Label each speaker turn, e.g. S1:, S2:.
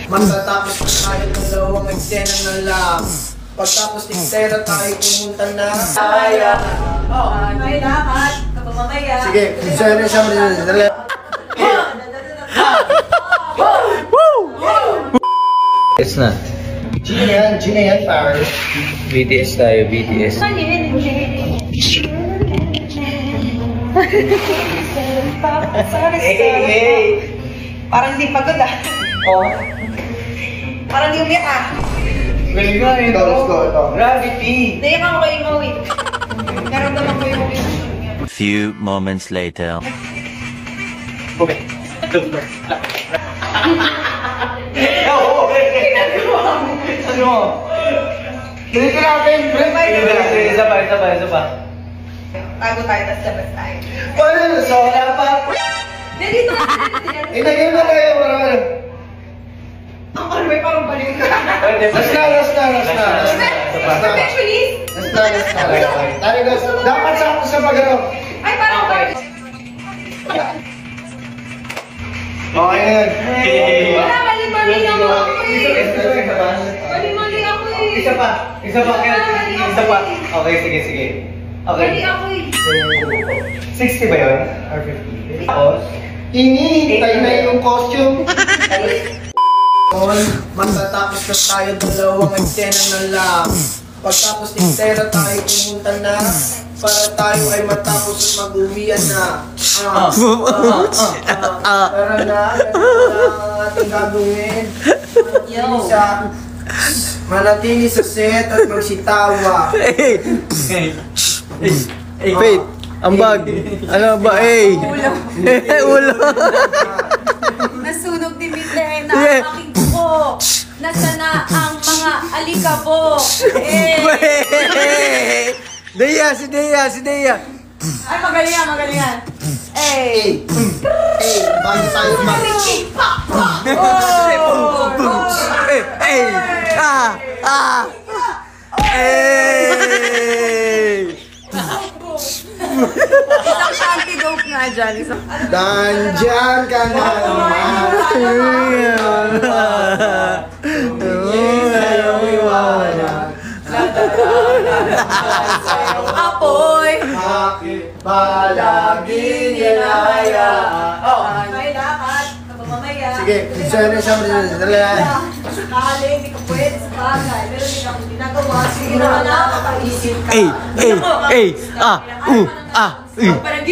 S1: Matatapos na tayo ng dalawang eksena ng love. Pagtapos eksena tayo pumunta na kaya.
S2: May lakad kapag mamaya.
S1: Sige, eksena siya mo dali.
S3: Yes na.
S1: Gina yan, Paris.
S3: BTS tayo, BTS.
S2: Parang hindi pagod ah.
S1: Oh.
S2: Parang hindi umiyak ah.
S3: Galing nga eh.
S1: Let's go.
S3: Gravity.
S2: Naiyak ako kayo mawin. Naramdaman ko yung mawin.
S4: Few moments later.
S3: Ano?
S1: Dito natin,
S3: Isa pa.
S2: Tago tayo, tas labas tayo.
S1: Paano? Sola pa.
S2: Dito!
S1: Inagay na tayo, marami.
S2: Ang kalmay parang balik ka.
S1: Last na.
S2: Eventually?
S1: Tayo guys, dapat sakto sa pag-ano.
S2: Ay, parang balik.
S1: Okay yan.
S2: Wala, mali-mali ako eh. Mali-mali ako eh.
S3: Isa pa. Okay, sige.
S2: Mali ako eh.
S3: 60 ba yun? Or 50? Tapos?
S1: Hinihintay na yung costume. Matatapos na tayo dalawang eksena ng love. Pagtapos eksena tayo pumunta na para tayo ay matapos at mag-uwian na. Tara na, ang ating gagawin. Manatili sa set at magsitawa.
S3: Faith, ambag. Ano ba? Ulo.
S5: Nasunog ni Midley na ang aking buko. Nasaan na ang mga alikabok?
S3: Si Dea.
S5: Ay, magaling yan.
S1: Bago tayo
S5: Isang antidote nga dyan.
S1: Nandyan ka na naman.
S5: Apoy.
S1: Bakit ba lagi hinahayaan?
S2: May lakad kapag mamaya.
S1: Sige, eksena siya mo dali.
S2: Sakali, hindi ka pwede sa bagay. Pero hindi ako ginagawa. Sige na, nakakaisip ka.
S5: Parang